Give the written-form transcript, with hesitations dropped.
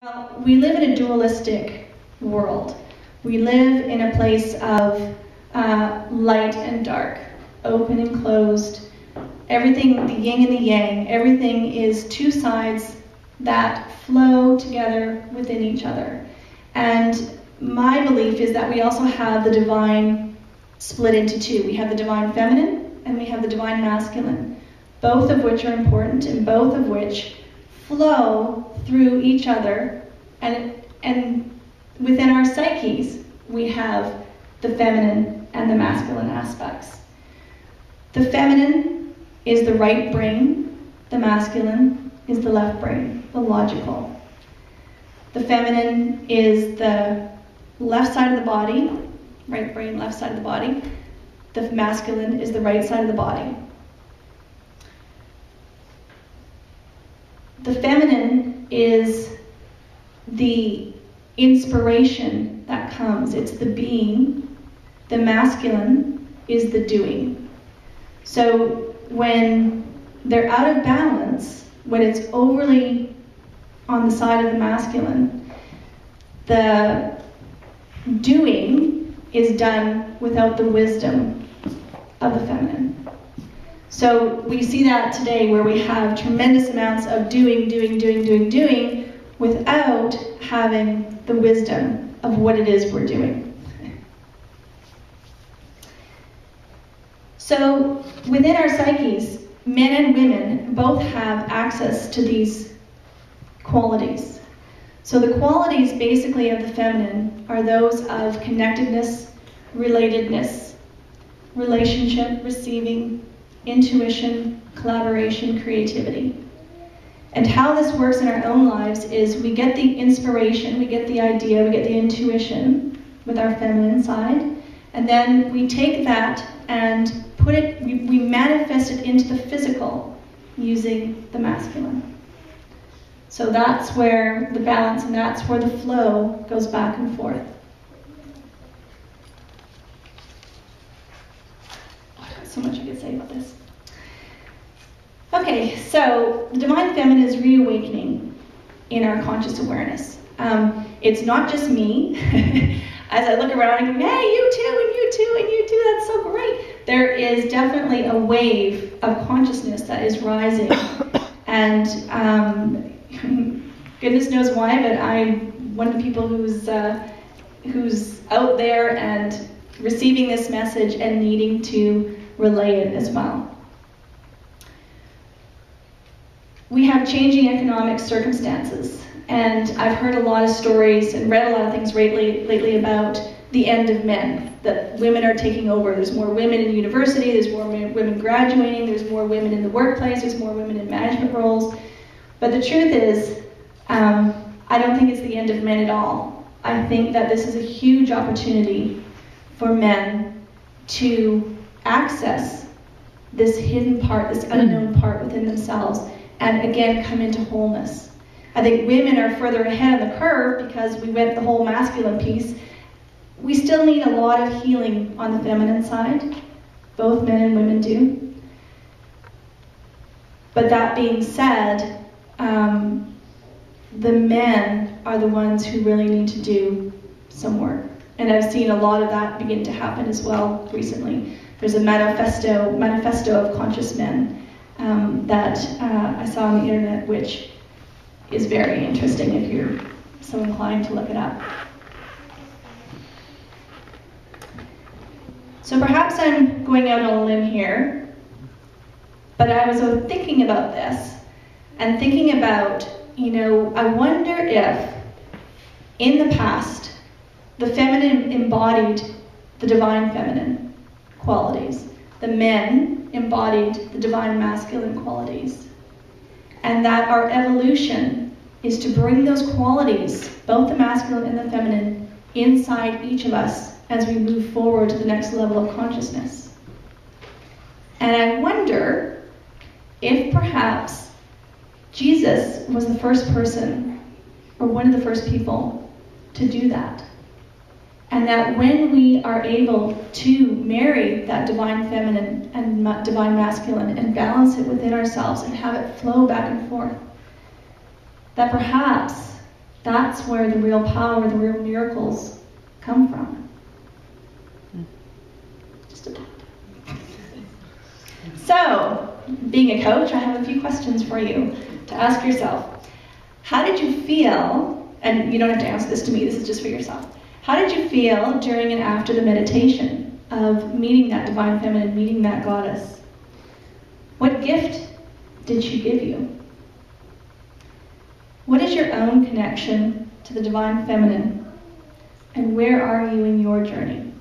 Well, we live in a dualistic world. We live in a place of light and dark, open and closed. Everything, the yin and the yang, everything is two sides that flow together within each other. And my belief is that we also have the divine split into two. We have the divine feminine and we have the divine masculine, both of which are important and both of which flow through each other, and within our psyches we have the feminine and the masculine aspects. The feminine is the right brain, the masculine is the left brain, the logical. The feminine is the left side of the body, right brain, left side of the body. The masculine is the right side of the body. The feminine is the inspiration that comes. It's the being. The masculine is the doing. So when they're out of balance, when it's overly on the side of the masculine, the doing is done without the wisdom of the feminine. So we see that today where we have tremendous amounts of doing without having the wisdom of what it is we're doing. So within our psyches, men and women both have access to these qualities. So the qualities basically of the feminine are those of connectedness, relatedness, relationship, receiving, intuition, collaboration, creativity. And how this works in our own lives is we get the inspiration, we get the idea, we get the intuition with our feminine side, and then we take that and put it, we manifest it into the physical using the masculine. So that's where the balance and that's where the flow goes back and forth. So much I could say about this. Okay, so the divine feminine is reawakening in our conscious awareness. It's not just me. As I look around and go, hey, you too, and you too, and you too, that's so great. There is definitely a wave of consciousness that is rising. And goodness knows why, but I'm one of the people who's out there and receiving this message and needing to relay it as well. We have changing economic circumstances, and I've heard a lot of stories and read a lot of things lately about the end of men, that women are taking over. There's more women in university, there's more women graduating, there's more women in the workplace, there's more women in management roles. But the truth is, I don't think it's the end of men at all. I think that this is a huge opportunity for men to access this hidden part, this unknown part within themselves, and again come into wholeness. I think women are further ahead of the curve because we went the whole masculine piece. We still need a lot of healing on the feminine side. Both men and women do. But that being said, the men are the ones who really need to do some work. And I've seen a lot of that begin to happen as well recently. There's a manifesto of conscious men that I saw on the internet, which is very interesting if you're so inclined to look it up. So perhaps I'm going out on a limb here, but I was thinking about this and thinking about, I wonder if in the past the feminine embodied the divine feminine qualities. The men embodied the divine masculine qualities. And that our evolution is to bring those qualities, both the masculine and the feminine, inside each of us as we move forward to the next level of consciousness. And I wonder if perhaps Jesus was the first person, or one of the first people, to do that. And that when we are able to marry that divine feminine and divine masculine and balance it within ourselves and have it flow back and forth, that perhaps That's where the real power, the real miracles come from. Just a thought. So, being a coach, I have a few questions for you to ask yourself. How did you feel, and you don't have to answer this to me, this is just for yourself. How did you feel during and after the meditation of meeting that divine feminine, meeting that goddess? What gift did she give you? What is your own connection to the divine feminine? And where are you in your journey?